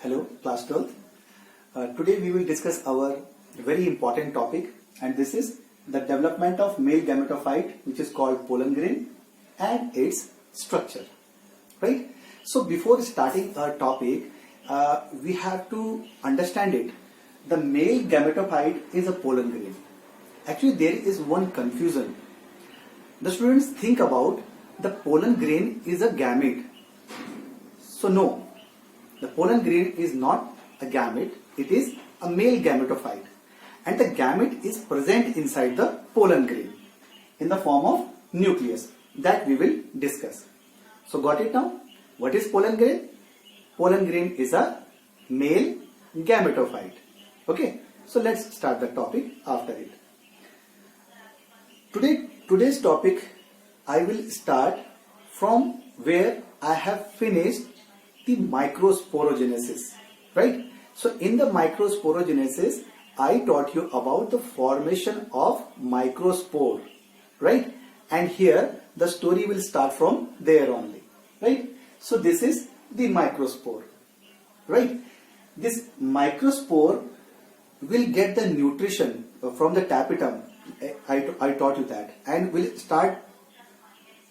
Hello, class 12th. Today we will discuss our very important topic, and this is the development of male gametophyte, which is called pollen grain, and its structure. Right? So before starting our topic, we have to understand it. The male gametophyte is a pollen grain. Actually, there is one confusion. The students think about the pollen grain is a gamete. So no, the pollen grain is not a gamete, it is a male gametophyte, and the gamete is present inside the pollen grain in the form of nucleus that we will discuss. So got it now? What is pollen grain? Pollen grain is a male gametophyte. Okay, so let's start the topic after it. Today's topic I will start from where I have finished the microsporogenesis, right? So in the microsporogenesis, I taught you about the formation of microspore, right? And here the story will start from there only, right? So this is the microspore, right? This microspore will get the nutrition from the tapetum. I taught you that, and will start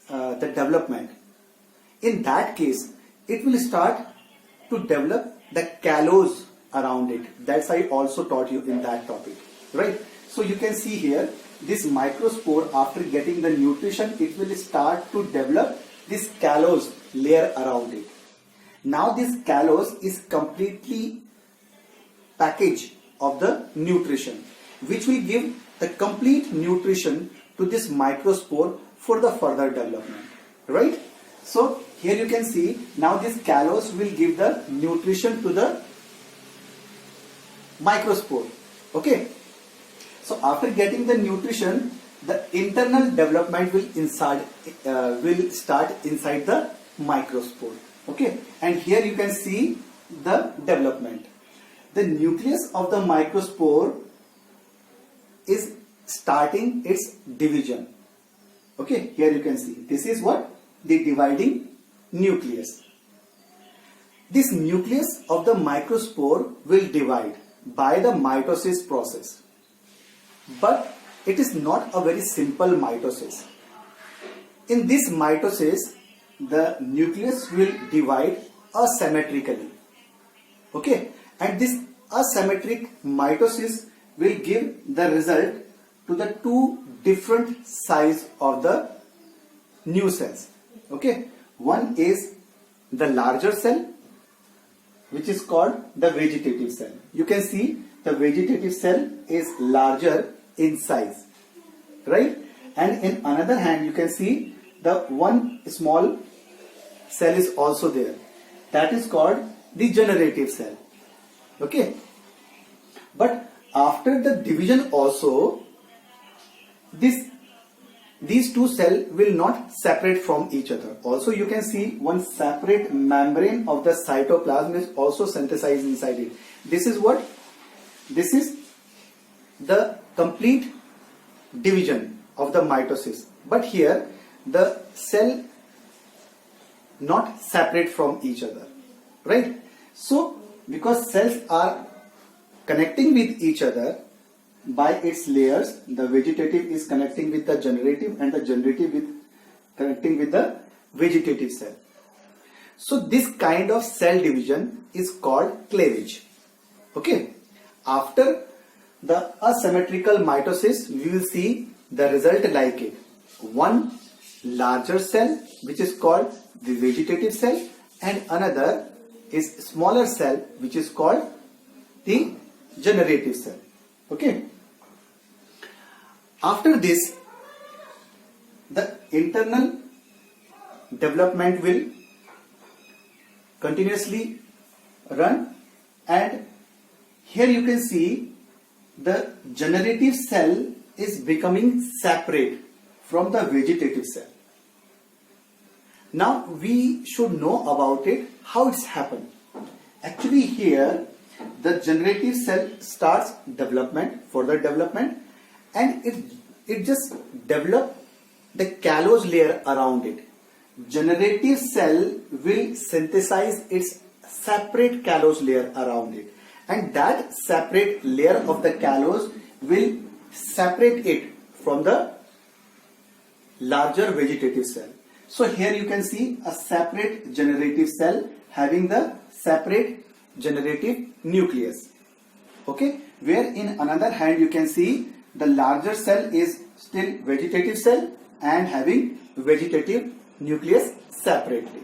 the development. In that case, it will start to develop the callus around it. That's I also taught you in that topic, right? So you can see here, this microspore, after getting the nutrition, it will start to develop this callus layer around it. Now this callus is completely package of the nutrition, which will give the complete nutrition to this microspore for the further development, right? So here you can see, now this callus will give the nutrition to the microspore. Okay. So after getting the nutrition, the internal development will start inside the microspore. Okay. And here you can see the development. The nucleus of the microspore is starting its division. Okay. Here you can see, this is what? The dividing nucleus. This nucleus of the microspore will divide by the mitosis process, but it is not a very simple mitosis. In this mitosis, the nucleus will divide asymmetrically, okay, and this asymmetric mitosis will give the result to the two different size of the new cells. Okay, one is the larger cell, which is called the vegetative cell. You can see the vegetative cell is larger in size, right? And in another hand, you can see the one small cell is also there. That is called the generative cell. Okay, but after the division also, these two cells will not separate from each other. Also you can see one separate membrane of the cytoplasm is also synthesized inside it. This is what? This is the complete division of the mitosis. But here the cell not separate from each other, right? So because cells are connecting with each other by its layers, the vegetative is connecting with the generative, and the generative with connecting with the vegetative cell. So this kind of cell division is called cleavage. Okay. After the asymmetrical mitosis, we will see the result like it. One larger cell, which is called the vegetative cell, and another is smaller cell, which is called the generative cell. Okay. After this, the internal development will continuously run, and here you can see the generative cell is becoming separate from the vegetative cell. Now we should know about it, how it's happened. Actually here the generative cell starts development, further development, and it just develop the callus layer around it. Generative cell will synthesize its separate callose layer around it, and that separate layer of the callose will separate it from the larger vegetative cell. So here you can see a separate generative cell having the separate generative nucleus. Okay, where in another hand you can see the larger cell is still vegetative cell and having vegetative nucleus separately.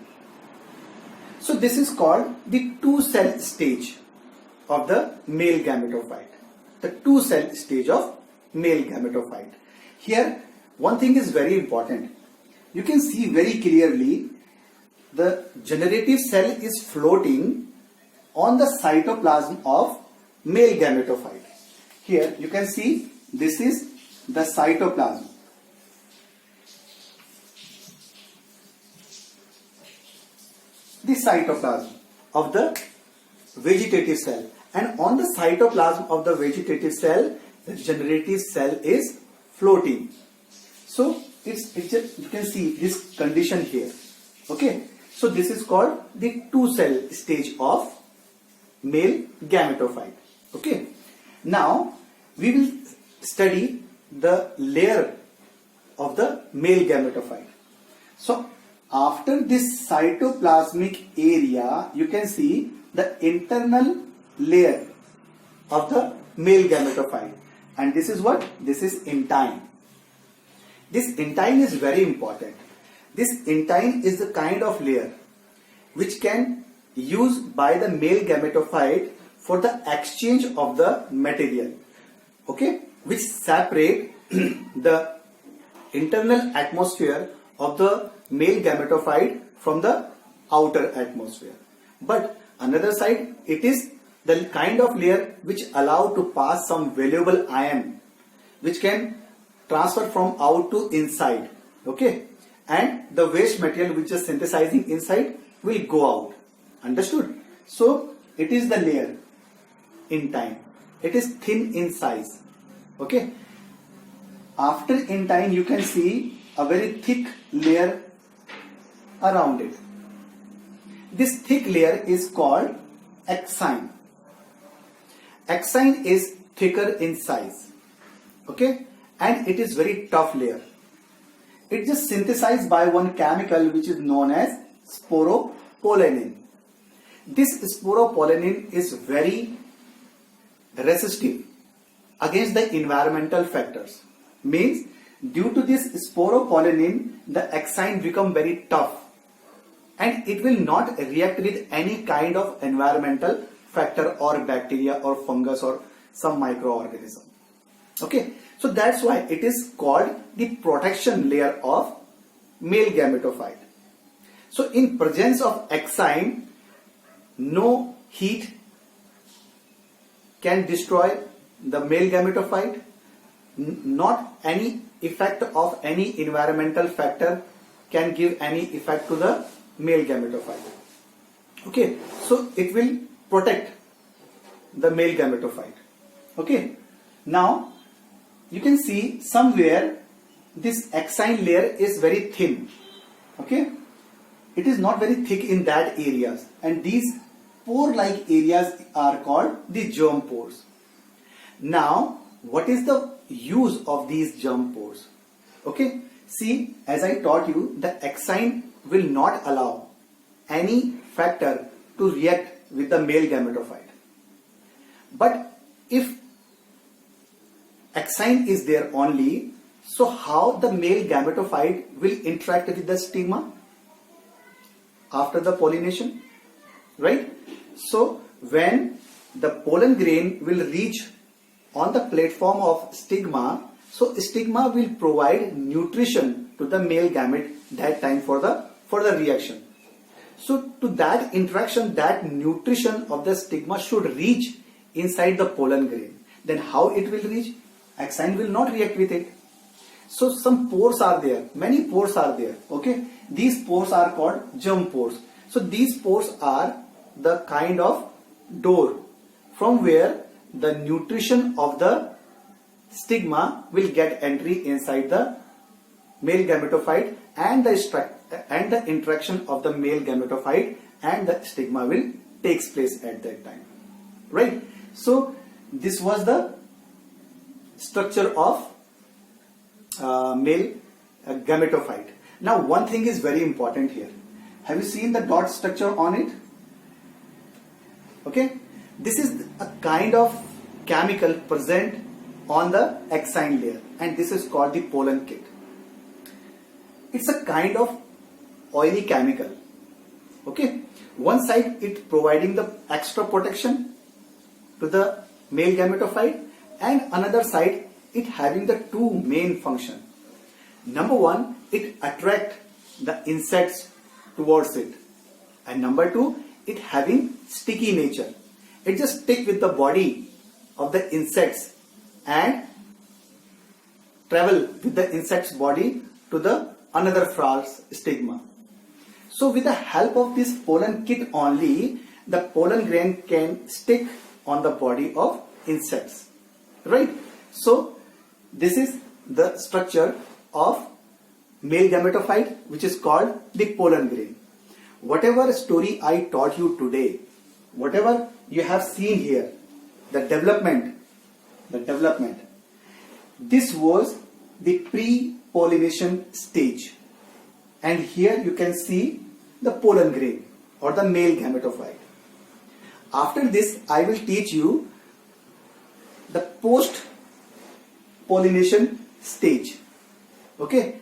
So this is called the two-cell stage of the male gametophyte. The two-cell stage of male gametophyte. Here one thing is very important. You can see very clearly the generative cell is floating on the cytoplasm of male gametophyte. Here you can see this is the cytoplasm. The cytoplasm of the vegetative cell, and on the cytoplasm of the vegetative cell the generative cell is floating. So it's just, you can see this condition here. Okay, so this is called the two-cell stage of male gametophyte. Okay, now we will study the layer of the male gametophyte. So after this cytoplasmic area, you can see the internal layer of the male gametophyte, and this is what? This is intine. This intine is very important. This intine is the kind of layer which can used by the male gametophyte for the exchange of the material, okay, which separate the internal atmosphere of the male gametophyte from the outer atmosphere. But another side, it is the kind of layer which allow to pass some valuable ion which can transfer from out to inside, okay, and the waste material which is synthesizing inside will go out. Understood? So it is the layer intine. It is thin in size. Okay. After intine you can see a very thick layer around it. This thick layer is called exine. Exine is thicker in size. Okay, and it is very tough layer. It just synthesized by one chemical which is known as sporopollenin. This sporopollenin is very resistive against the environmental factors. Means due to this sporopollenin, the exine become very tough and it will not react with any kind of environmental factor or bacteria or fungus or some microorganism. Okay, so that's why it is called the protection layer of male gametophyte. So in presence of exine, no heat can destroy the male gametophyte, not any effect of any environmental factor can give any effect to the male gametophyte. Okay, so it will protect the male gametophyte. Okay, now you can see somewhere this exine layer is very thin. Okay, it is not very thick in that areas, and these pore-like areas are called the germ pores. Now, what is the use of these germ pores? Okay, see, as I taught you, the exine will not allow any factor to react with the male gametophyte. But if exine is there only, so how the male gametophyte will interact with the stigma after the pollination, right? So when the pollen grain will reach on the platform of stigma, so stigma will provide nutrition to the male gamete that time for the reaction. So to that interaction, that nutrition of the stigma should reach inside the pollen grain. Then how it will reach? Exine will not react with it. So some pores are there, many pores are there. Okay, these pores are called germ pores. So these pores are the kind of door from where the nutrition of the stigma will get entry inside the male gametophyte, and the interaction of the male gametophyte and the stigma will takes place at that time, right? So this was the structure of male gametophyte. Now one thing is very important here. Have you seen the dot structure on it? Okay, this is a kind of chemical present on the axine layer, and this is called the pollen kit. It's a kind of oily chemical. Okay, one side it providing the extra protection to the male gametophyte, and another side it having the two main function. Number one, it attract the insects towards it, and number two, it having sticky nature. It just stick with the body of the insects and travel with the insect's body to the another flowers stigma. So with the help of this pollen kit only, the pollen grain can stick on the body of insects, right? So this is the structure of male gametophyte, which is called the pollen grain. Whatever story I taught you today, whatever you have seen here, the development, this was the pre-pollination stage. And here you can see the pollen grain or the male gametophyte. After this, I will teach you the post-pollination stage. Okay,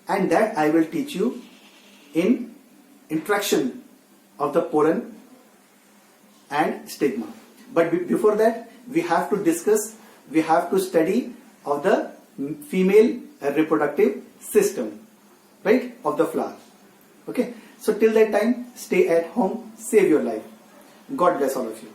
and that I will teach you in interaction of the pollen and stigma. But before that, we have to study of the female reproductive system, right, of the flower. Okay, so till that time, stay at home, save your life. God bless all of you.